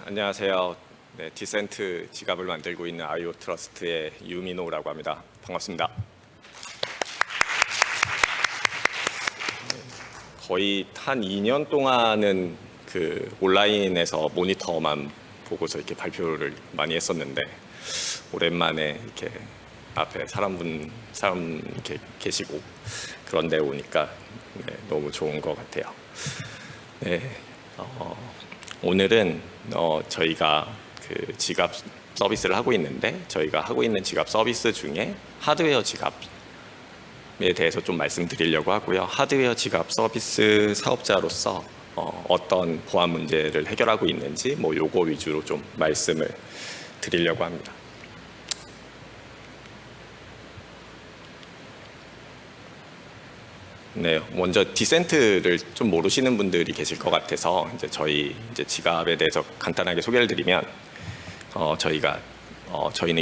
안녕하세요. 네, 디센트 지갑을 만들고 있는 아이오 트러스트의 유민호라고 합니다. 반갑습니다. 거의 한 2년 동안은 그 온라인에서 모니터만 보고서 이렇게 발표를 많이 했었는데 오랜만에 이렇게 앞에 사람 이렇게 계시고 그런 데 오니까 너무 좋은 것 같아요. 네, 오늘은 저희가 그 지갑 서비스를 하고 있는데 저희가 하고 있는 지갑 서비스 중에 하드웨어 지갑에 대해서 좀 말씀드리려고 하고요. 하드웨어 지갑 서비스 사업자로서 어떤 보안 문제를 해결하고 있는지 요거 위주로 좀 말씀을 드리려고 합니다. 네, 먼저 디센트를 좀 모르시는 분들이 계실 것 같아서 저희 지갑에 대해서 간단하게 소개를 드리면 저희는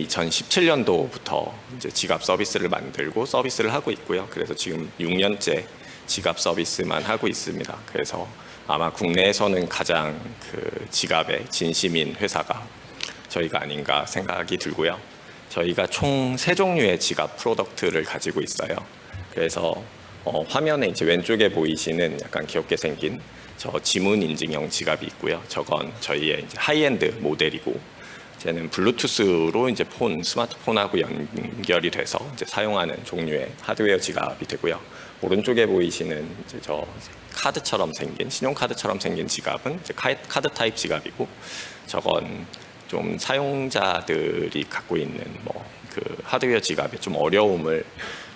2017년도부터 지갑 서비스를 만들고 서비스를 하고 있고요. 그래서 지금 6년째 지갑 서비스만 하고 있습니다. 그래서 아마 국내에서는 가장 그 지갑에 진심인 회사가 저희가 아닌가 생각이 들고요. 저희가 총 3종류의 지갑 프로덕트를 가지고 있어요. 그래서 화면에 왼쪽에 보이시는 약간 귀엽게 생긴 저 지문 인증형 지갑이 있고요. 저건 저희의 하이엔드 모델이고, 쟤는 블루투스로 스마트폰하고 연결이 돼서 사용하는 종류의 하드웨어 지갑이 되고요. 오른쪽에 보이시는 저 카드처럼 생긴 신용카드처럼 생긴 지갑은 카드 타입 지갑이고, 저건 좀 사용자들이 갖고 있는 그 하드웨어 지갑의 좀 어려움을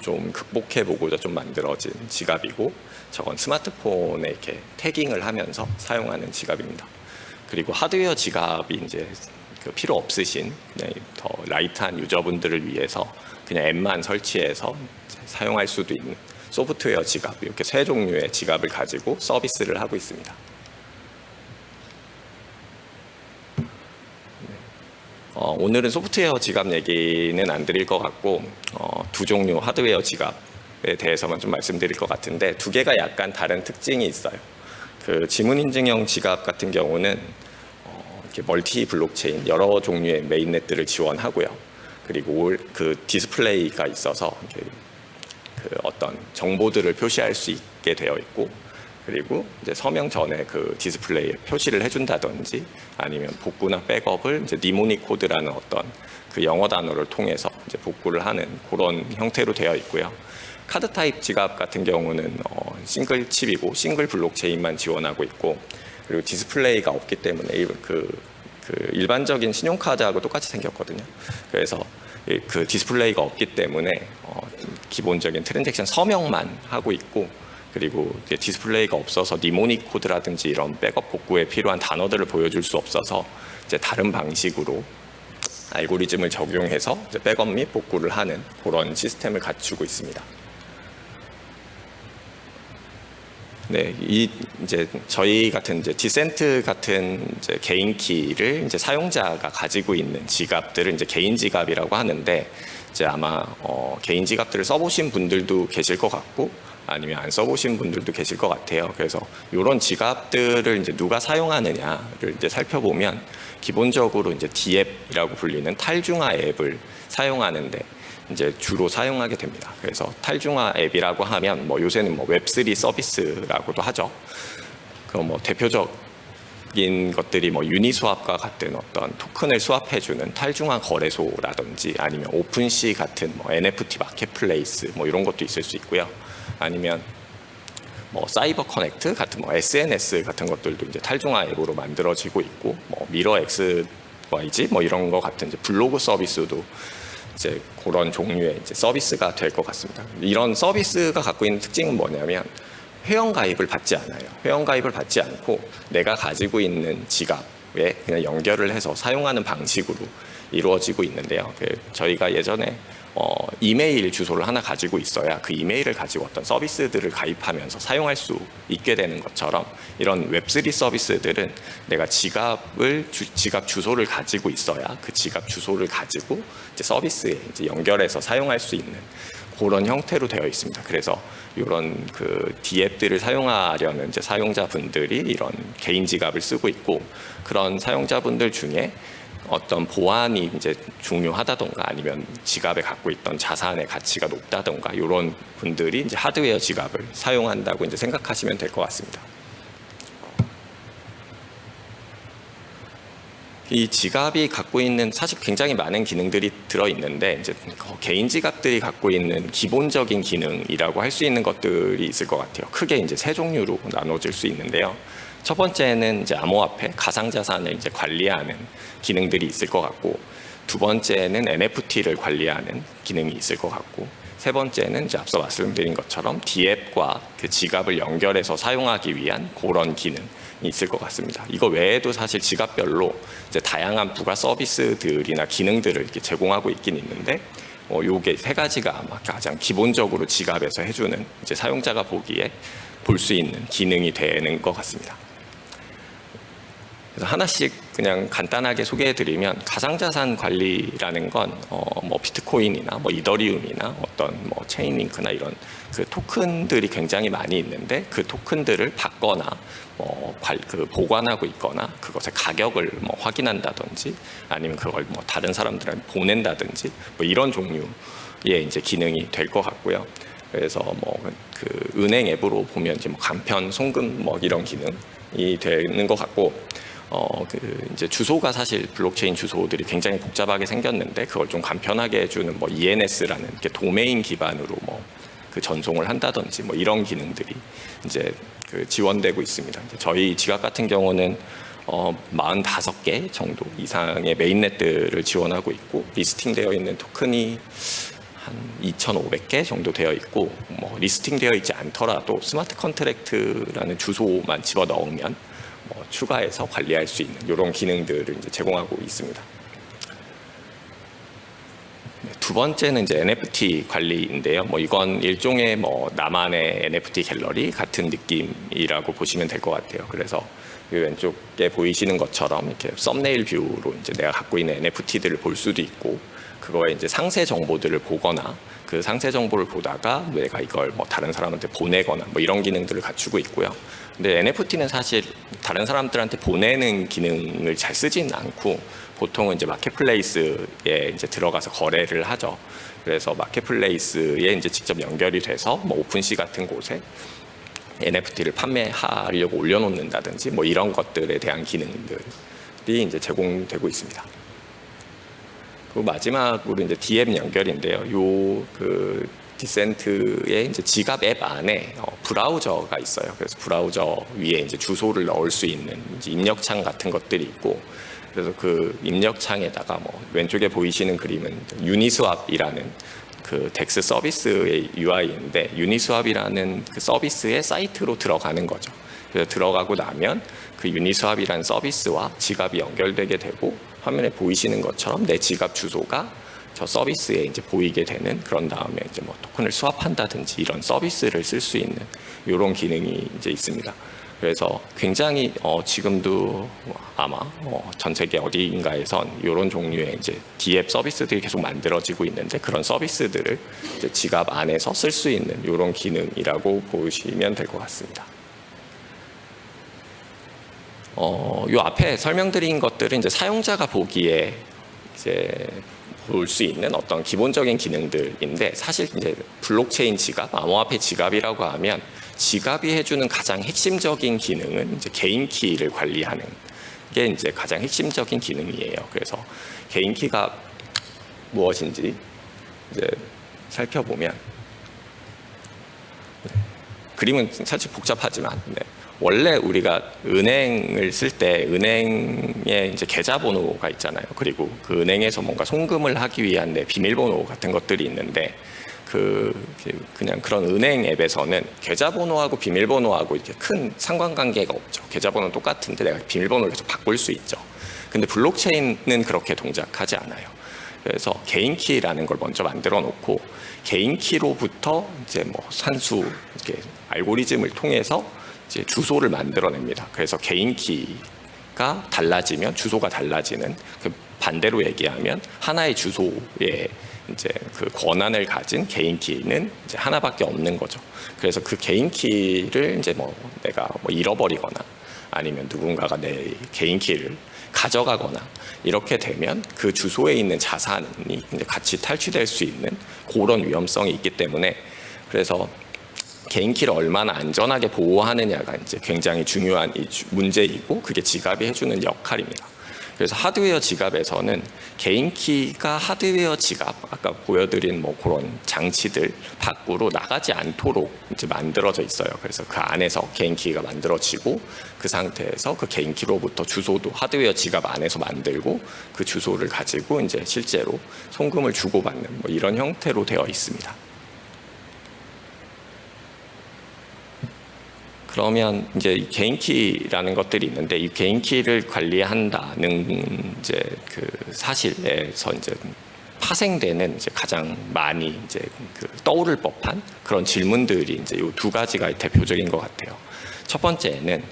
좀 극복해보고자 좀 만들어진 지갑이고, 저건 스마트폰에 이렇게 태깅을 하면서 사용하는 지갑입니다. 그리고 하드웨어 지갑이 그 필요 없으신 더 라이트한 유저분들을 위해서 그냥 앱만 설치해서 사용할 수도 있는 소프트웨어 지갑, 이렇게 3종류의 지갑을 가지고 서비스를 하고 있습니다. 오늘은 소프트웨어 지갑 얘기는 안 드릴 것 같고 2종류 하드웨어 지갑에 대해서만 좀 말씀드릴 것 같은데, 2개가 약간 다른 특징이 있어요. 그 지문 인증형 지갑 같은 경우는 이렇게 멀티 블록체인 여러 종류의 메인넷들을 지원하고요. 그리고 그 디스플레이가 있어서 그 어떤 정보들을 표시할 수 있게 되어 있고, 그리고 서명 전에 그 디스플레이에 표시를 해준다든지 아니면 복구나 백업을 니모닉 코드라는 어떤 그 영어 단어를 통해서 복구를 하는 그런 형태로 되어 있고요. 카드 타입 지갑 같은 경우는 싱글 칩이고 싱글 블록체인만 지원하고 있고, 그리고 디스플레이가 없기 때문에 그 일반적인 신용카드하고 똑같이 생겼거든요. 그래서 그 디스플레이가 없기 때문에 기본적인 트랜잭션 서명만 하고 있고, 그리고 디스플레이가 없어서 니모닉 코드라든지 이런 백업 복구에 필요한 단어들을 보여줄 수 없어서 다른 방식으로 알고리즘을 적용해서 백업 및 복구를 하는 그런 시스템을 갖추고 있습니다. 네, 저희 같은 디센트 같은 개인 키를 사용자가 가지고 있는 지갑들을 개인 지갑이라고 하는데, 아마 개인 지갑들을 써보신 분들도 계실 것 같고 아니면 안 써보신 분들도 계실 것 같아요. 그래서 이런 지갑들을 누가 사용하느냐를 살펴보면 기본적으로 D앱이라고 불리는 탈중화 앱을 사용하는데 주로 사용하게 됩니다. 그래서 탈중화 앱이라고 하면 요새는 웹3 서비스라고도 하죠. 그 대표적인 것들이 유니스왑과 같은 어떤 토큰을 수합해주는 탈중화 거래소라든지 아니면 오픈시 같은 NFT 마켓플레이스 이런 것도 있을 수 있고요. 아니면 사이버 커넥트 같은 SNS 같은 것들도 탈중화 앱으로 만들어지고 있고, 미러 XYZ 이런 거 같은 블로그 서비스도 그런 종류의 서비스가 될 것 같습니다. 이런 서비스가 갖고 있는 특징은 뭐냐면 회원 가입을 받지 않아요. 회원 가입을 받지 않고 내가 가지고 있는 지갑에 그냥 연결을 해서 사용하는 방식으로 이루어지고 있는데요. 저희가 예전에 이메일 주소를 하나 가지고 있어야 그 이메일을 가지고 어떤 서비스들을 가입하면서 사용할 수 있게 되는 것처럼, 이런 웹3 서비스들은 내가 지갑 주소를 가지고 있어야 그 지갑 주소를 가지고 서비스에 연결해서 사용할 수 있는 그런 형태로 되어 있습니다. 그래서 이런 그 D앱들을 사용하려는 이제 사용자분들이 이런 개인 지갑을 쓰고 있고, 그런 사용자분들 중에 어떤 보안이 이제 중요하다던가 아니면 지갑에 갖고 있던 자산의 가치가 높다던가 이런 분들이 이제 하드웨어 지갑을 사용한다고 이제 생각하시면 될 것 같습니다. 이 지갑이 갖고 있는 사실 굉장히 많은 기능들이 들어 있는데, 이제 개인 지갑들이 갖고 있는 기본적인 기능이라고 할 수 있는 것들이 있을 것 같아요. 크게 이제 세 종류로 나눠질 수 있는데요. 첫 번째는 이제 암호화폐, 가상자산을 이제 관리하는 기능들이 있을 것 같고, 두 번째는 NFT를 관리하는 기능이 있을 것 같고, 세 번째는 이제 앞서 말씀드린 것처럼 D앱과 그 지갑을 연결해서 사용하기 위한 그런 기능이 있을 것 같습니다. 이거 외에도 사실 지갑별로 이제 다양한 부가 서비스들이나 기능들을 이렇게 제공하고 있긴 있는데, 요게 세 가지가 아마 가장 기본적으로 지갑에서 해주는 이제 사용자가 보기에 볼 수 있는 기능이 되는 것 같습니다. 그래서 하나씩 그냥 간단하게 소개해드리면, 가상자산 관리라는 건 뭐 비트코인이나 뭐 이더리움이나 어떤 뭐 체인링크나 이런 그 토큰들이 굉장히 많이 있는데, 그 토큰들을 받거나 그 보관하고 있거나 그것의 가격을 뭐 확인한다든지 아니면 그걸 뭐 다른 사람들한테 보낸다든지 뭐 이런 종류의 이제 기능이 될 것 같고요. 그래서 뭐 그 은행 앱으로 보면 이제 뭐 간편, 송금 뭐 이런 기능이 되는 것 같고, 그 이제 주소가 사실 블록체인 주소들이 굉장히 복잡하게 생겼는데, 그걸 좀 간편하게 해주는 뭐 ENS라는 이렇게 도메인 기반으로 뭐 그 전송을 한다든지 뭐 이런 기능들이 이제 그 지원되고 있습니다. 저희 지갑 같은 경우는 45개 정도 이상의 메인넷들을 지원하고 있고, 리스팅되어 있는 토큰이 한 2,500개 정도 되어 있고, 뭐 리스팅되어 있지 않더라도 스마트 컨트랙트라는 주소만 집어 넣으면 뭐 추가해서 관리할 수 있는 이런 기능들을 이제 제공하고 있습니다. 두 번째는 이제 NFT 관리인데요. 뭐 이건 일종의 뭐 나만의 NFT 갤러리 같은 느낌이라고 보시면 될 것 같아요. 그래서 이 왼쪽에 보이시는 것처럼 이렇게 썸네일 뷰로 이제 내가 갖고 있는 NFT들을 볼 수도 있고, 그거에 이제 상세 정보들을 보거나 그 상세 정보를 보다가 내가 이걸 뭐 다른 사람한테 보내거나 뭐 이런 기능들을 갖추고 있고요. 근데 NFT는 사실 다른 사람들한테 보내는 기능을 잘 쓰진 않고, 보통은 이제 마켓플레이스에 이제 들어가서 거래를 하죠. 그래서 마켓플레이스에 이제 직접 연결이 돼서 뭐 오픈시 같은 곳에 NFT를 판매하려고 올려놓는다든지 뭐 이런 것들에 대한 기능들이 이제 제공되고 있습니다. 그리고 마지막으로 이제 DM 연결인데요. 요 그 디센트의 이제 지갑 앱 안에 브라우저가 있어요. 그래서 브라우저 위에 이제 주소를 넣을 수 있는 이제 입력창 같은 것들이 있고, 그래서 그 입력창에다가 뭐 왼쪽에 보이시는 그림은 유니스왑이라는 그 덱스 서비스의 UI인데, 유니스왑이라는 그 서비스의 사이트로 들어가는 거죠. 그래서 들어가고 나면 그 유니스왑이라는 서비스와 지갑이 연결되게 되고, 화면에 보이시는 것처럼 내 지갑 주소가 저 서비스에 이제 보이게 되는, 그런 다음에 이제 뭐 토큰을 수합한다든지 이런 서비스를 쓸 수 있는 이런 기능이 이제 있습니다. 그래서 굉장히 지금도 아마 전 세계 어디인가에선 이런 종류의 이제 D앱 서비스들이 계속 만들어지고 있는데, 그런 서비스들을 이제 지갑 안에서 쓸 수 있는 이런 기능이라고 보시면 될 것 같습니다. 요 앞에 설명드린 것들은 이제 사용자가 보기에 이제 볼 수 있는 어떤 기본적인 기능들인데, 사실 이제 블록체인 지갑, 암호화폐 지갑이라고 하면 지갑이 해주는 가장 핵심적인 기능은 이제 개인 키를 관리하는 게 이제 가장 핵심적인 기능이에요. 그래서 개인 키가 무엇인지 이제 살펴보면, 그림은 사실 복잡하지만, 원래 우리가 은행을 쓸 때 은행에 이제 계좌번호가 있잖아요. 그리고 그 은행에서 뭔가 송금을 하기 위한 내 비밀번호 같은 것들이 있는데, 그냥 그런 은행 앱에서는 계좌번호하고 비밀번호하고 이렇게 큰 상관관계가 없죠. 계좌번호는 똑같은데 내가 비밀번호를 계속 바꿀 수 있죠. 근데 블록체인은 그렇게 동작하지 않아요. 그래서 개인 키라는 걸 먼저 만들어 놓고, 개인 키로부터 이제 뭐 산수 이렇게 알고리즘을 통해서 이제 주소를 만들어냅니다. 그래서 개인 키가 달라지면 주소가 달라지는, 그 반대로 얘기하면 하나의 주소에 이제 그 권한을 가진 개인 키는 이제 하나밖에 없는 거죠. 그래서 그 개인 키를 이제 뭐 내가 뭐 잃어버리거나 아니면 누군가가 내 개인 키를 가져가거나 이렇게 되면 그 주소에 있는 자산이 이제 같이 탈취될 수 있는 그런 위험성이 있기 때문에, 그래서 개인 키를 얼마나 안전하게 보호하느냐가 이제 굉장히 중요한 문제이고, 그게 지갑이 해주는 역할입니다. 그래서 하드웨어 지갑에서는 개인 키가 하드웨어 지갑, 아까 보여드린 뭐 그런 장치들 밖으로 나가지 않도록 이제 만들어져 있어요. 그래서 그 안에서 개인 키가 만들어지고, 그 상태에서 그 개인 키로부터 주소도 하드웨어 지갑 안에서 만들고, 그 주소를 가지고 이제 실제로 송금을 주고받는 뭐 이런 형태로 되어 있습니다. 그러면 이제 개인 키라는 것들이 있는데, 이 개인 키를 관리한다는 이제 그 사실에서 이제 파생되는 이제 가장 많이 이제 그 떠오를 법한 그런 질문들이 이제 이 두 가지가 대표적인 것 같아요. 첫 번째는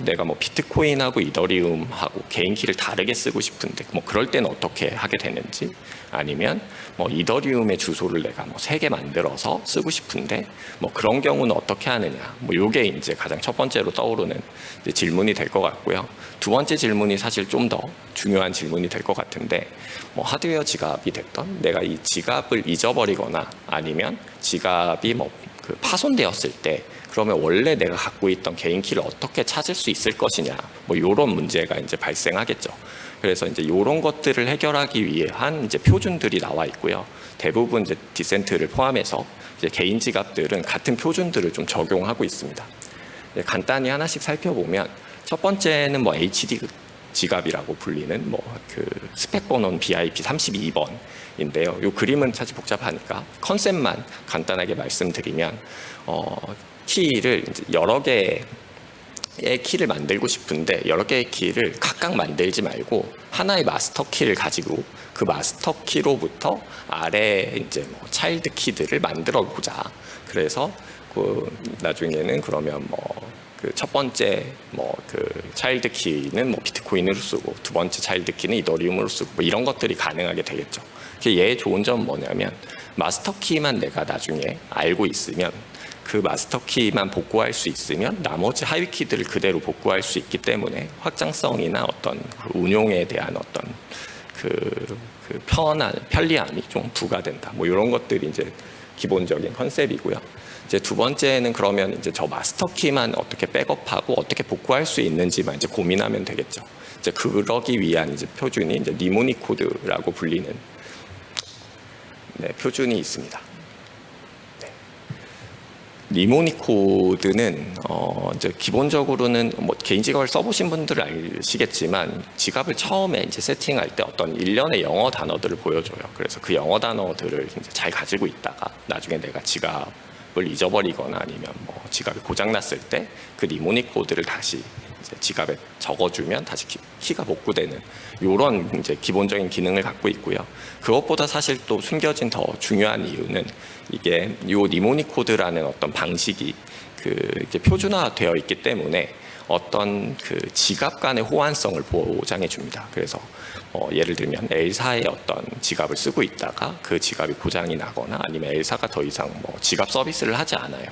내가 뭐 비트코인하고 이더리움하고 개인 키를 다르게 쓰고 싶은데 뭐 그럴 때는 어떻게 하게 되는지, 아니면 뭐 이더리움의 주소를 내가 뭐 3개 만들어서 쓰고 싶은데 뭐 그런 경우는 어떻게 하느냐, 뭐 요게 이제 가장 첫 번째로 떠오르는 이제 질문이 될 것 같고요. 두 번째 질문이 사실 좀 더 중요한 질문이 될 것 같은데, 뭐 하드웨어 지갑이 됐던 내가 이 지갑을 잊어버리거나 아니면 지갑이 뭐 그 파손되었을 때 그러면 원래 내가 갖고 있던 개인 키를 어떻게 찾을 수 있을 것이냐, 뭐 이런 문제가 이제 발생하겠죠. 그래서 이제 이런 것들을 해결하기 위한 이제 표준들이 나와 있고요. 대부분 이제 디센트를 포함해서 이제 개인 지갑들은 같은 표준들을 좀 적용하고 있습니다. 간단히 하나씩 살펴보면, 첫 번째는 뭐 HD 지갑이라고 불리는 뭐 그 스펙 번호는 BIP 32번인데요. 이 그림은 사실 복잡하니까 컨셉만 간단하게 말씀드리면, 키를 이제 여러 개의 키를 만들고 싶은데 여러 개의 키를 각각 만들지 말고 하나의 마스터 키를 가지고 그 마스터 키로부터 아래 이제 뭐 차일드 키들을 만들어 보자. 그래서 그 나중에는 그러면 뭐 그 첫 번째 뭐 그 차일드 키는 뭐 비트코인으로 쓰고 두 번째 차일드 키는 이더리움으로 쓰고 뭐 이런 것들이 가능하게 되겠죠. 얘의 좋은 점은 뭐냐면, 마스터 키만 내가 나중에 알고 있으면 그 마스터 키만 복구할 수 있으면 나머지 하위 키들을 그대로 복구할 수 있기 때문에 확장성이나 어떤 그 운용에 대한 어떤 그 편리함이 좀 부과된다. 뭐 이런 것들이 이제 기본적인 컨셉이고요. 이제 두 번째는 그러면 이제 저 마스터 키만 어떻게 백업하고 어떻게 복구할 수 있는지만 이제 고민하면 되겠죠. 이제 그러기 위한 이제 표준이 이제 니모니 코드라고 불리는 표준이 있습니다. 니모니 코드는 이제 기본적으로는 뭐 개인 지갑을 써보신 분들은 아시겠지만, 지갑을 처음에 이제 세팅할 때 어떤 일련의 영어 단어들을 보여줘요. 그래서 그 영어 단어들을 이제 잘 가지고 있다가 나중에 내가 지갑을 잊어버리거나 아니면 뭐 지갑이 고장 났을 때 그 니모니 코드를 다시 이제 지갑에 적어주면 다시 키가 복구되는 이런 이제 기본적인 기능을 갖고 있고요. 그것보다 사실 또 숨겨진 더 중요한 이유는, 이게 이 니모니 코드라는 어떤 방식이 그 이제 표준화되어 있기 때문에 어떤 그 지갑 간의 호환성을 보장해 줍니다. 그래서 예를 들면 L사의 어떤 지갑을 쓰고 있다가 그 지갑이 고장이 나거나 아니면 L사가 더 이상 뭐 지갑 서비스를 하지 않아요.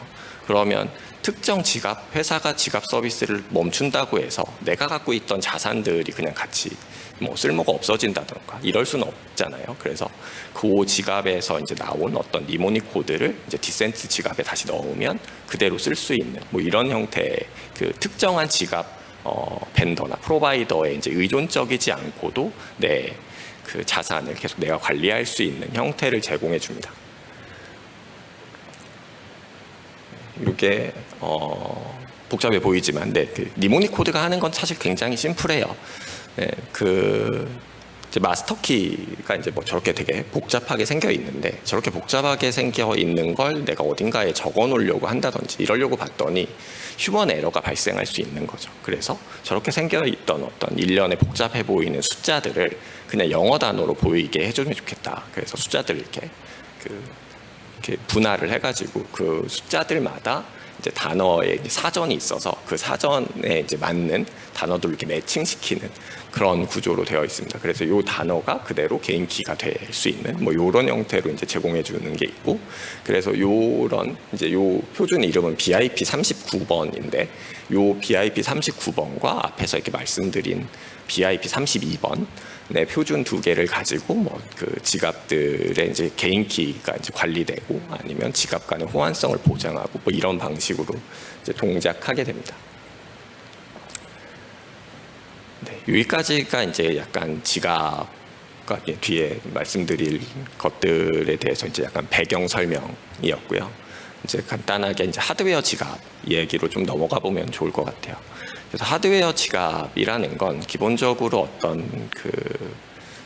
그러면 특정 지갑 회사가 지갑 서비스를 멈춘다고 해서 내가 갖고 있던 자산들이 그냥 같이 뭐 쓸모가 없어진다던가 이럴 수는 없잖아요. 그래서 그 지갑에서 이제 나온 어떤 니모니 코드를 이제 디센트 지갑에 다시 넣으면 그대로 쓸 수 있는 뭐 이런 형태의 그 특정한 지갑 벤더나 프로바이더에 이제 의존적이지 않고도 내 그 자산을 계속 내가 관리할 수 있는 형태를 제공해 줍니다. 이게 복잡해 보이지만, 그 니모니 코드가 하는 건 사실 굉장히 심플해요. 이제 마스터 키가 이제 뭐 저렇게 되게 복잡하게 생겨 있는데, 저렇게 복잡하게 생겨 있는 걸 내가 어딘가에 적어 놓으려고 한다든지 이러려고 봤더니 휴먼 에러가 발생할 수 있는 거죠. 그래서 저렇게 생겨 있던 어떤 일련의 복잡해 보이는 숫자들을 그냥 영어 단어로 보이게 해주면 좋겠다. 그래서 숫자들을 이렇게 분할을 해가지고 그 숫자들마다 이제 단어의 사전이 있어서 그 사전에 이제 맞는 단어들을 이렇게 매칭시키는 그런 구조로 되어 있습니다. 그래서 이 단어가 그대로 개인 키가 될 수 있는 뭐 이런 형태로 이제 제공해 주는 게 있고, 그래서 요런 이제 요 표준 이름은 BIP 39번인데 요 BIP 39번과 앞에서 이렇게 말씀드린 BIP 32번 네, 표준 두 개를 가지고 뭐 그 지갑들의 이제 개인 키가 이제 관리되고 아니면 지갑 간의 호환성을 보장하고 뭐 이런 방식으로 이제 동작하게 됩니다. 네, 여기까지가 이제 약간 지갑과 뒤에 말씀드릴 것들에 대해서 이제 약간 배경 설명이었고요. 이제 간단하게 이제 하드웨어 지갑 얘기로 좀 넘어가 보면 좋을 것 같아요. 그래서 하드웨어 지갑이라는 건 기본적으로 어떤 그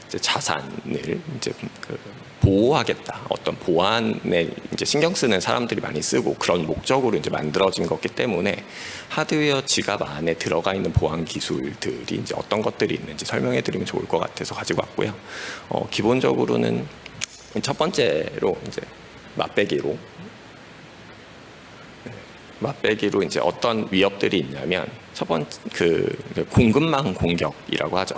이제 자산을 이제 그 보호하겠다, 어떤 보안에 이제 신경 쓰는 사람들이 많이 쓰고 그런 목적으로 이제 만들어진 거기 때문에 하드웨어 지갑 안에 들어가 있는 보안 기술들이 이제 어떤 것들이 있는지 설명해 드리면 좋을 것 같아서 가지고 왔고요. 기본적으로는 첫 번째로 이제 맛배기로 이제 어떤 위협들이 있냐면 첫 번째 그 공급망 공격이라고 하죠.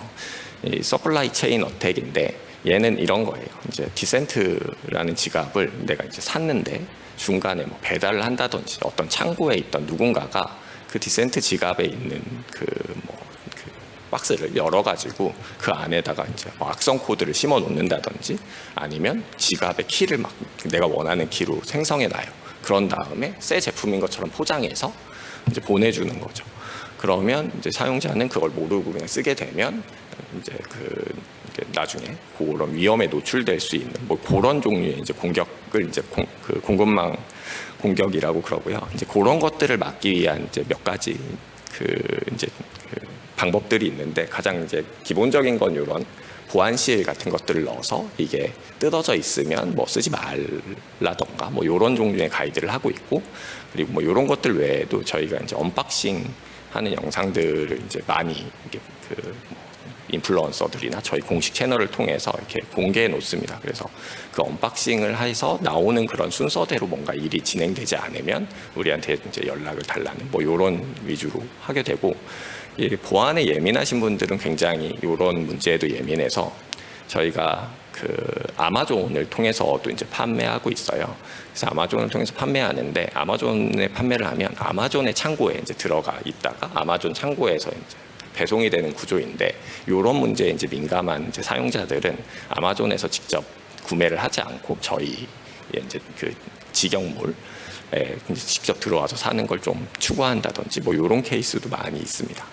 이 서플라이 체인 어택인데 얘는 이런 거예요. 이제 디센트라는 지갑을 내가 이제 샀는데 중간에 뭐 배달을 한다든지 어떤 창고에 있던 누군가가 그 디센트 지갑에 있는 그 박스를 열어가지고 그 안에다가 이제 악성 코드를 심어 놓는다든지 아니면 지갑의 키를 막 내가 원하는 키로 생성해 놔요. 그런 다음에 새 제품인 것처럼 포장해서 이제 보내주는 거죠. 그러면 이제 사용자는 그걸 모르고 그냥 쓰게 되면 이제 나중에 그런 위험에 노출될 수 있는 뭐 그런 종류의 이제 공격을 이제 그 공급망 공격이라고 그러고요. 이제 그런 것들을 막기 위한 이제 몇 가지 이제 방법들이 있는데 가장 이제 기본적인 건 이런 보안실 같은 것들을 넣어서 이게 뜯어져 있으면 뭐 쓰지 말라던가 뭐 이런 종류의 가이드를 하고 있고, 그리고 뭐 이런 것들 외에도 저희가 이제 언박싱 하는 영상들을 이제 많이 이게 인플루언서들이나 저희 공식 채널을 통해서 이렇게 공개해 놓습니다. 그래서 그 언박싱을 해서 나오는 그런 순서대로 뭔가 일이 진행되지 않으면 우리한테 이제 연락을 달라는 뭐 이런 위주로 하게 되고, 이 보안에 예민하신 분들은 굉장히 이런 문제에도 예민해서 저희가 그 아마존을 통해서도 이제 판매하고 있어요. 그래서 아마존을 통해서 판매하는데 아마존에 판매를 하면 아마존의 창고에 이제 들어가 있다가 아마존 창고에서 이제 배송이 되는 구조인데, 이런 문제에 이제 민감한 이제 사용자들은 아마존에서 직접 구매를 하지 않고 저희 이제 그 직영몰 이제 직접 들어와서 사는 걸 좀 추구한다든지 뭐 이런 케이스도 많이 있습니다.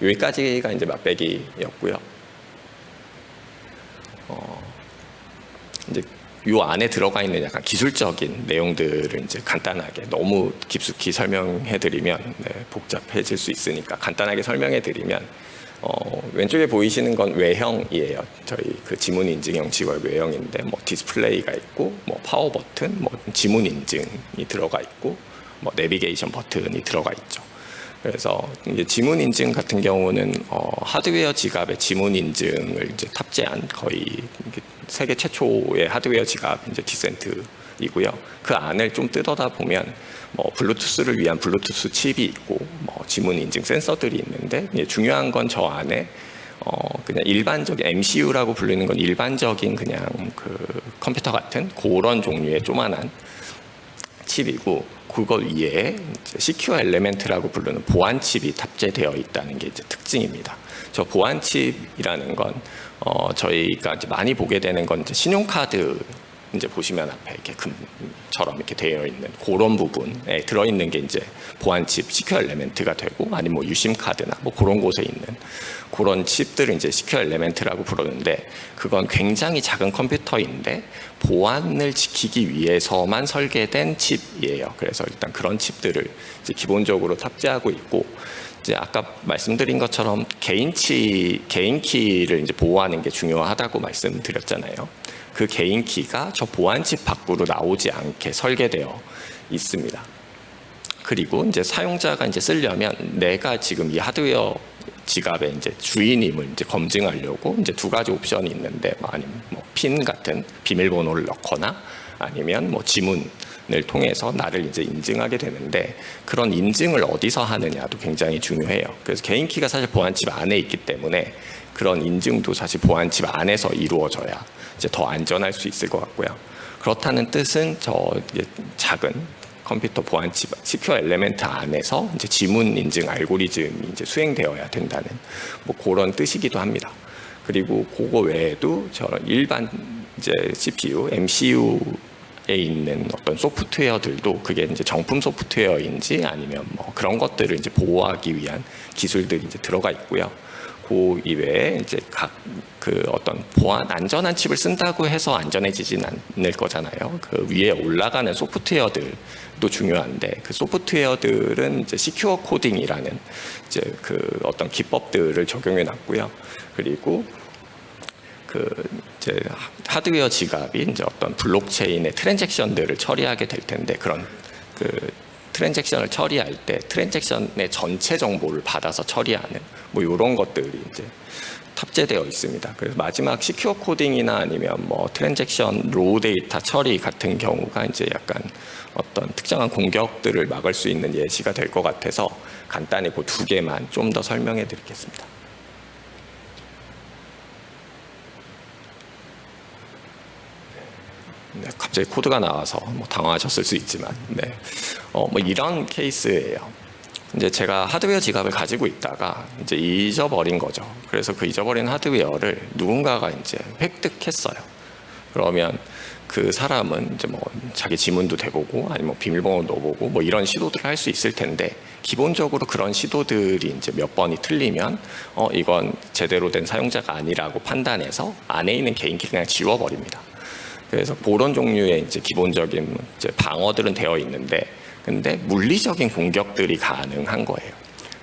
여기까지가 이제 맛배기였고요. 이제 요 안에 들어가 있는 약간 기술적인 내용들을 이제 간단하게, 너무 깊숙이 설명해드리면 복잡해질 수 있으니까 간단하게 설명해드리면, 왼쪽에 보이시는 건 외형이에요. 저희 그 지문 인증형 지갑 외형인데 뭐 디스플레이가 있고 뭐 파워 버튼, 뭐 지문 인증이 들어가 있고 뭐 내비게이션 버튼이 들어가 있죠. 그래서 이제 지문 인증 같은 경우는 하드웨어 지갑에 지문 인증을 이제 탑재한 거의 세계 최초의 하드웨어 지갑 이제 디센트이고요. 그 안을 좀 뜯어다 보면 뭐 블루투스를 위한 블루투스 칩이 있고 뭐 지문 인증 센서들이 있는데, 중요한 건 저 안에 그냥 일반적인 MCU라고 불리는 건 일반적인 그냥 그 컴퓨터 같은 그런 종류의 조만한 칩이고, 그거 위에 이제 시큐어 엘레멘트라고 부르는 보안 칩이 탑재되어 있다는 게 이제 특징입니다. 저 보안 칩이라는 건 저희가 이제 많이 보게 되는 건 이제 신용카드 이제 보시면 앞에 이렇게 금처럼 이렇게 되어 있는 그런 부분에 들어 있는 게 이제 보안 칩 시큐어 엘레멘트가 되고, 아니면 뭐 유심 카드나 뭐 그런 곳에 있는 그런 칩들을 이제 시큐어 엘레멘트라고 부르는데, 그건 굉장히 작은 컴퓨터인데 보안을 지키기 위해서만 설계된 칩이에요. 그래서 일단 그런 칩들을 이제 기본적으로 탑재하고 있고, 이제 아까 말씀드린 것처럼 개인 키를 이제 보호하는 게 중요하다고 말씀드렸잖아요. 그 개인 키가 저 보안칩 밖으로 나오지 않게 설계되어 있습니다. 그리고 이제 사용자가 이제 쓰려면 내가 지금 이 하드웨어 지갑의 이제 주인임을 이제 검증하려고 이제 두 가지 옵션이 있는데, 아니면 뭐 핀 같은 비밀번호를 넣거나 아니면 뭐 지문 통해서 나를 이제 인증하게 되는데, 그런 인증을 어디서 하느냐도 굉장히 중요해요. 그래서 개인키가 사실 보안칩 안에 있기 때문에 그런 인증도 사실 보안칩 안에서 이루어져야 이제 더 안전할 수 있을 것 같고요. 그렇다는 뜻은 저 작은 컴퓨터 보안칩 시큐어 엘레멘트 안에서 이제 지문 인증 알고리즘이 이제 수행되어야 된다는 뭐 그런 뜻이기도 합니다. 그리고 그거 외에도 저런 일반 이제 CPU, MCU에 있는 어떤 소프트웨어들도 그게 이제 정품 소프트웨어인지 아니면 뭐 그런 것들을 이제 보호하기 위한 기술들이 이제 들어가 있고요. 그 이외에 이제 각 그 어떤 보안 안전한 칩을 쓴다고 해서 안전해지진 않을 거잖아요. 그 위에 올라가는 소프트웨어들도 중요한데, 그 소프트웨어들은 이제 시큐어 코딩이라는 이제 그 어떤 기법들을 적용해 놨고요. 그리고 그 이제 하드웨어 지갑이 이제 어떤 블록체인의 트랜잭션들을 처리하게 될 텐데, 그런 그 트랜잭션을 처리할 때 트랜잭션의 전체 정보를 받아서 처리하는 뭐 이런 것들이 이제 탑재되어 있습니다. 그래서 마지막 시큐어 코딩이나 아니면 뭐 트랜잭션 로우 데이터 처리 같은 경우가 이제 약간 어떤 특정한 공격들을 막을 수 있는 예시가 될 것 같아서 간단히 그 두 개만 좀 더 설명해 드리겠습니다. 네, 갑자기 코드가 나와서 뭐 당황하셨을 수 있지만, 뭐 이런 케이스예요. 이제 제가 하드웨어 지갑을 가지고 있다가 이제 잊어버린 거죠. 그래서 그 잊어버린 하드웨어를 누군가가 이제 획득했어요. 그러면 그 사람은 이제 뭐 자기 지문도 대보고 아니면 뭐 비밀번호 넣어보고 뭐 이런 시도들을 할 수 있을 텐데, 기본적으로 그런 시도들이 이제 몇 번이 틀리면 이건 제대로 된 사용자가 아니라고 판단해서 안에 있는 개인키를 그냥 지워버립니다. 그래서 그런 종류의 이제 기본적인 이제 방어들은 되어 있는데, 근데 물리적인 공격들이 가능한 거예요.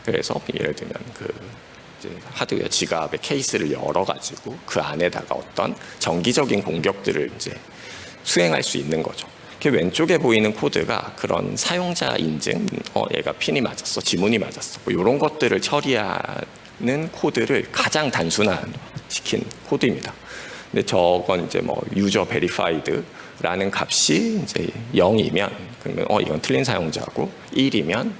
그래서 예를 들면 그 이제 하드웨어 지갑의 케이스를 열어가지고 그 안에다가 어떤 정기적인 공격들을 이제 수행할 수 있는 거죠. 그 왼쪽에 보이는 코드가 그런 사용자 인증, 얘가 핀이 맞았어, 지문이 맞았어, 뭐 이런 것들을 처리하는 코드를 가장 단순화시킨 코드입니다. 근데 저건 이제 뭐 유저 베리파이드라는 값이 이제 0이면 그러면 이건 틀린 사용자고, 1이면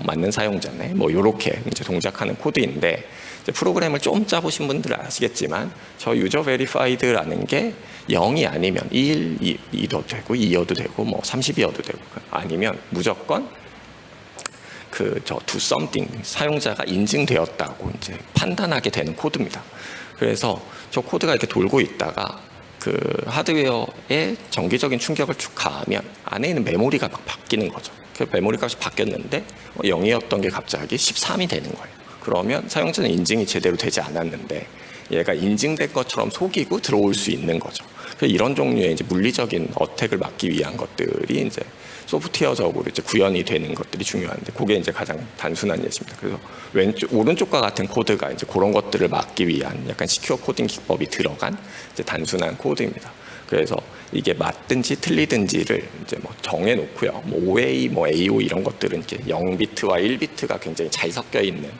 맞는 사용자네, 뭐 이렇게 이제 동작하는 코드인데, 이제 프로그램을 좀 짜보신 분들은 아시겠지만 저 유저 베리파이드라는 게 0이 아니면 1, 2도 되고 2여도 되고 뭐 30이어도 되고, 아니면 무조건 그 저 do something 사용자가 인증되었다고 이제 판단하게 되는 코드입니다. 그래서 저 코드가 이렇게 돌고 있다가 그 하드웨어에 정기적인 충격을 쭉 가하면 안에 있는 메모리가 막 바뀌는 거죠. 그 메모리 값이 바뀌었는데 0이었던 게 갑자기 13이 되는 거예요. 그러면 사용자는 인증이 제대로 되지 않았는데 얘가 인증된 것처럼 속이고 들어올 수 있는 거죠. 이런 종류의 이제 물리적인 어택을 막기 위한 것들이 이제 소프트웨어적으로 이제 구현이 되는 것들이 중요한데, 그게 이제 가장 단순한 예시입니다. 그래서 오른쪽과 같은 코드가 이제 그런 것들을 막기 위한 약간 시큐어 코딩 기법이 들어간 이제 단순한 코드입니다. 그래서 이게 맞든지 틀리든지를 이제 뭐 정해놓고요. 뭐 OA, 뭐 AO 이런 것들은 이렇게 0비트와 1비트가 굉장히 잘 섞여 있는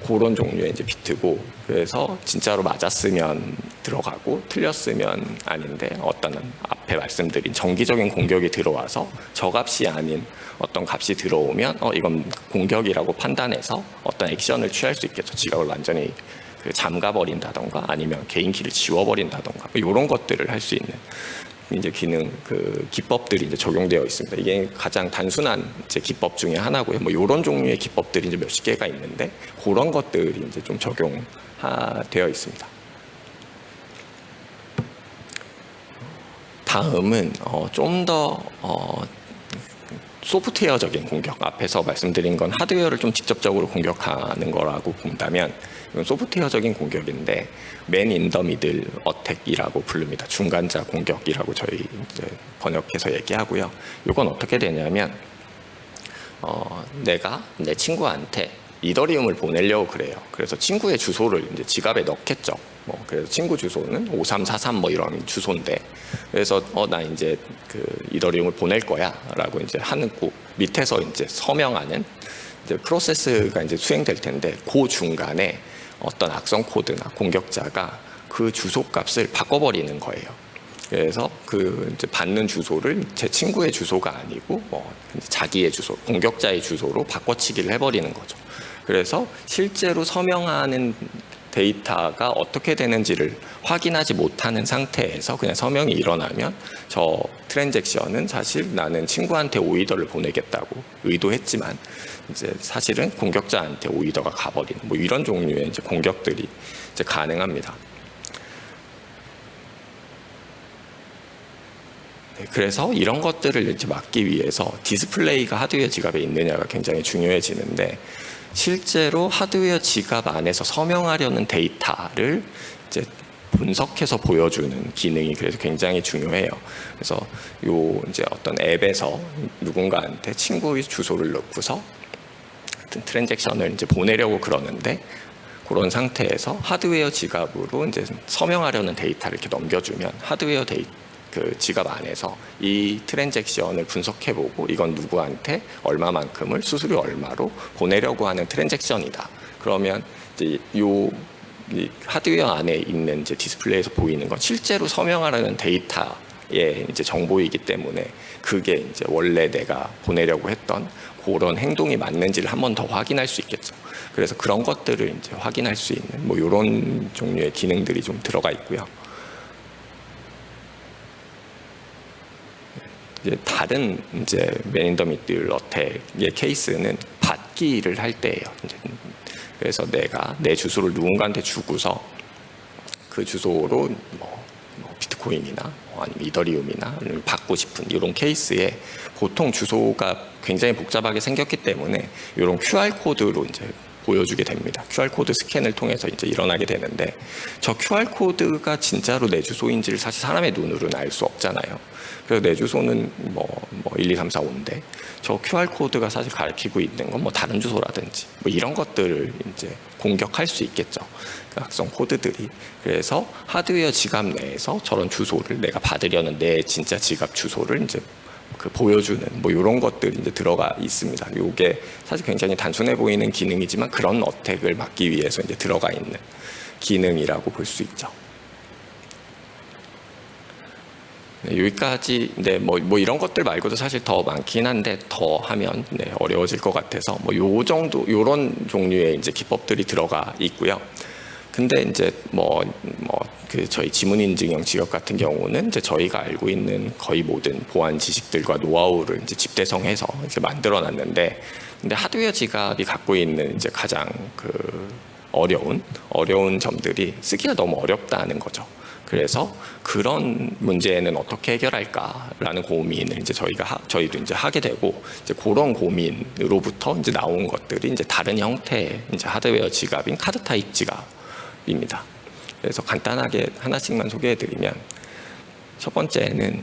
그런 종류의 이제 비트고, 그래서 진짜로 맞았으면 들어가고 틀렸으면 아닌데, 어떤 앞에 말씀드린 정기적인 공격이 들어와서 저 값이 아닌 어떤 값이 들어오면 이건 공격이라고 판단해서 어떤 액션을 취할 수 있겠죠. 지갑을 완전히 잠가버린다던가 아니면 개인키를 지워버린다던가 뭐 이런 것들을 할 수 있는 이제 기능 그 기법들이 이제 적용되어 있습니다. 이게 가장 단순한 이제 기법 중에 하나고요. 뭐 이런 종류의 기법들이 이제 몇십 개가 있는데 그런 것들이 이제 좀 적용되어 있습니다. 다음은 좀 더 소프트웨어적인 공격, 앞에서 말씀드린 건 하드웨어를 좀 직접적으로 공격하는 거라고 본다면 이건 소프트웨어적인 공격인데 맨 인 더 미들 어택이라고 부릅니다. 중간자 공격이라고 저희 이제 번역해서 얘기하고요. 이건 어떻게 되냐면 내가 내 친구한테 이더리움을 보내려고 그래요. 그래서 친구의 주소를 이제 지갑에 넣겠죠. 그래서 친구 주소는 5343 뭐 이런 주소인데, 그래서 나 이제 그 이더리움을 보낼 거야라고 이제 하는 그 밑에서 이제 서명하는 이제 프로세스가 이제 수행될 텐데, 그 중간에 어떤 악성 코드나 공격자가 그 주소 값을 바꿔버리는 거예요. 그래서 그 이제 받는 주소를 제 친구의 주소가 아니고 뭐 자기의 주소, 공격자의 주소로 바꿔치기를 해버리는 거죠. 그래서 실제로 서명하는 데이터가 어떻게 되는지를 확인하지 못하는 상태에서 그냥 서명이 일어나면 저 트랜잭션은 사실 나는 친구한테 오이더를 보내겠다고 의도했지만 이제 사실은 공격자한테 오이더가 가버리는 뭐 이런 종류의 이제 공격들이 이제 가능합니다. 그래서 이런 것들을 이제 막기 위해서 디스플레이가 하드웨어 지갑에 있느냐가 굉장히 중요해지는데 실제로 하드웨어 지갑 안에서 서명하려는 데이터를 이제 분석해서 보여주는 기능이 그래서 굉장히 중요해요. 그래서 요 이제 어떤 앱에서 누군가한테 친구의 주소를 넣고서 트랜잭션을 이제 보내려고 그러는데 그런 상태에서 하드웨어 지갑으로 이제 서명하려는 데이터를 이렇게 넘겨주면 하드웨어 그 지갑 안에서 이 트랜잭션을 분석해보고 이건 누구한테 얼마만큼을 수수료 얼마로 보내려고 하는 트랜잭션이다. 그러면 이제 이 하드웨어 안에 있는 이제 디스플레이에서 보이는 건 실제로 서명하려는 데이터의 이제 정보이기 때문에 그게 이제 원래 내가 보내려고 했던 그런 행동이 맞는지를 한 번 더 확인할 수 있겠죠. 그래서 그런 것들을 이제 확인할 수 있는 뭐 이런 종류의 기능들이 좀 들어가 있고요. 이제 다른 이제 맨인더미들 어택의 케이스는 받기를 할 때예요. 그래서 내가 내 주소를 누군가한테 주고서 그 주소로 뭐 비트코인이나 아니면 이더리움이나 받고 싶은 이런 케이스에 보통 주소가 굉장히 복잡하게 생겼기 때문에 이런 QR 코드로 이제 보여주게 됩니다. QR 코드 스캔을 통해서 이제 일어나게 되는데 저 QR 코드가 진짜로 내 주소인지를 사실 사람의 눈으로는 알 수 없잖아요. 그래서 내 주소는 뭐 1, 2, 3, 4, 5인데 저 QR 코드가 사실 가리키고 있는 건 뭐 다른 주소라든지 뭐 이런 것들을 이제 공격할 수 있겠죠. 그 악성 코드들이. 그래서 하드웨어 지갑 내에서 저런 주소를 내가 받으려는 내 진짜 지갑 주소를 이제 그 보여주는 뭐 이런 것들이 이제 들어가 있습니다. 이게 사실 굉장히 단순해 보이는 기능이지만 그런 어택을 막기 위해서 이제 들어가 있는 기능이라고 볼 수 있죠. 네, 여기까지 뭐 이런 것들 말고도 사실 더 많긴 한데 더 하면 어려워질 것 같아서 뭐 요 정도 요런 종류의 이제 기법들이 들어가 있고요. 근데 이제 그 저희 지문 인증형 지갑 같은 경우는 이제 저희가 알고 있는 거의 모든 보안 지식들과 노하우를 이제 집대성해서 이렇게 만들어 놨는데 근데 하드웨어 지갑이 갖고 있는 이제 가장 그 어려운 점들이 쓰기가 너무 어렵다는 거죠. 그래서 그런 문제는 어떻게 해결할까라는 고민을 이제 저희도 이제 하게 되고 이제 그런 고민으로부터 이제 나온 것들이 이제 다른 형태의 이제 하드웨어 지갑인 카드 타입 지갑입니다. 그래서 간단하게 하나씩만 소개해드리면 첫 번째는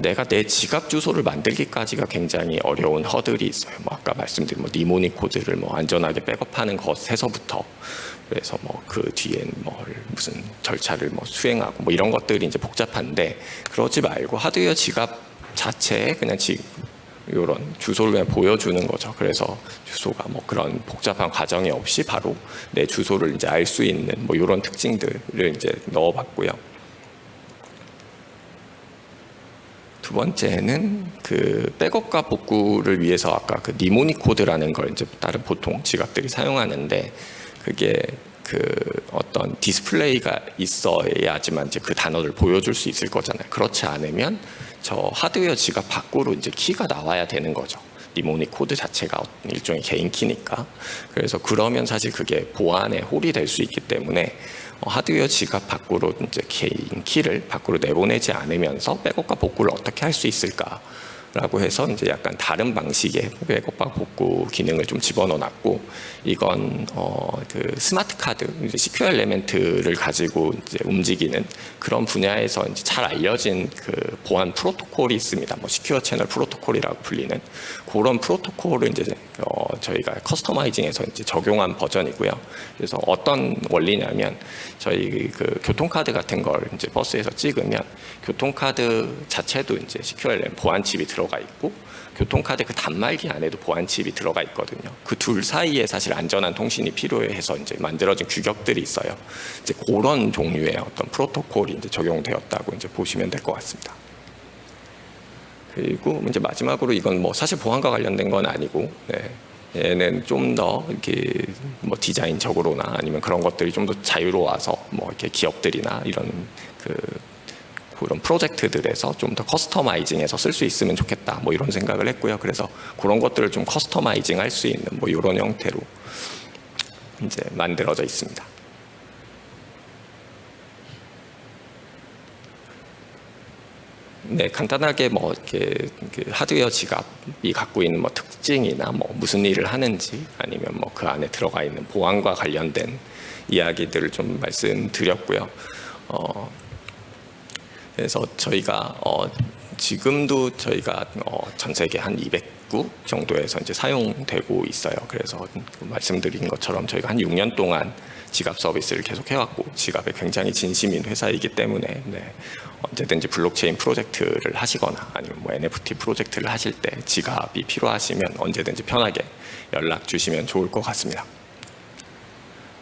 내가 내 지갑 주소를 만들기까지가 굉장히 어려운 허들이 있어요. 뭐 아까 말씀드린 니모닉 코드를 안전하게 백업하는 것에서부터 그래서 그 뒤엔 무슨 절차를 수행하고 이런 것들이 이제 복잡한데 그러지 말고 하드웨어 지갑 자체에 그냥 이런 주소를 그냥 보여주는 거죠. 그래서 주소가 그런 복잡한 과정이 없이 바로 내 주소를 이제 알 수 있는 이런 특징들을 이제 넣어봤고요. 두 번째는 그 백업과 복구를 위해서 아까 그 니모닉 코드라는 걸 이제 다른 보통 지갑들이 사용하는데 그게 그 어떤 디스플레이가 있어야지만 이제 그 단어를 보여줄 수 있을 거잖아요. 그렇지 않으면 저 하드웨어 지갑 밖으로 이제 키가 나와야 되는 거죠. 니모닉 코드 자체가 일종의 개인 키니까. 그래서 그러면 사실 그게 보안에 홀이 될 수 있기 때문에 하드웨어 지갑 밖으로 이제 개인 키를 밖으로 내보내지 않으면서 백업과 복구를 어떻게 할 수 있을까? 라고 해서 이제 약간 다른 방식의 백업과 복구 기능을 좀 집어넣어놨고 이건 그 스마트 카드 이제 시큐어 엘리멘트를 가지고 이제 움직이는 그런 분야에서 이제 잘 알려진 그 보안 프로토콜이 있습니다. 시큐어 채널 프로토콜이라고 불리는 그런 프로토콜을 이제 저희가 커스터마이징해서 이제 적용한 버전이고요. 그래서 어떤 원리냐면 저희 그 교통카드 같은 걸 이제 버스에서 찍으면 교통카드 자체도 이제 시큐어 엘리멘트 보안 칩이 들어가 있고 교통카드 그 단말기 안에도 보안 칩이 들어가 있거든요. 그 둘 사이에 사실 안전한 통신이 필요해서 이제 만들어진 규격들이 있어요. 이제 그런 종류의 어떤 프로토콜이 이제 적용되었다고 이제 보시면 될 것 같습니다. 그리고 이제 마지막으로 이건 뭐 사실 보안과 관련된 건 아니고, 네. 얘는 좀 더 이렇게 뭐 디자인적으로나 아니면 그런 것들이 좀 더 자유로워서 뭐 이렇게 기업들이나 이런 그런 프로젝트들에서 좀 더 커스터마이징해서 쓸 수 있으면 좋겠다, 뭐 이런 생각을 했고요. 그래서 그런 것들을 좀 커스터마이징 할 수 있는 뭐 이런 형태로 이제 만들어져 있습니다. 네, 간단하게 뭐 이렇게 그 하드웨어 지갑이 갖고 있는 뭐 특징이나 뭐 무슨 일을 하는지 아니면 뭐 그 안에 들어가 있는 보안과 관련된 이야기들을 좀 말씀드렸고요. 그래서 저희가 지금도 저희가 전 세계 한 200구 정도에서 이제 사용되고 있어요. 그래서 말씀드린 것처럼 저희가 한 6년 동안 지갑 서비스를 계속 해왔고, 지갑에 굉장히 진심인 회사이기 때문에, 네, 언제든지 블록체인 프로젝트를 하시거나 아니면 뭐 NFT 프로젝트를 하실 때 지갑이 필요하시면 언제든지 편하게 연락 주시면 좋을 것 같습니다.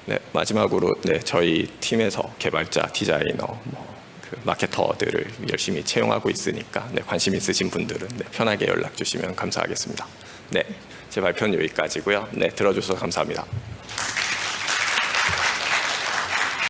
네, 마지막으로 네, 저희 팀에서 개발자, 디자이너, 그 마케터들을 열심히 채용하고 있으니까, 네, 관심 있으신 분들은 네, 편하게 연락 주시면 감사하겠습니다. 네, 제 발표는 여기까지고요. 네, 들어주셔서 감사합니다.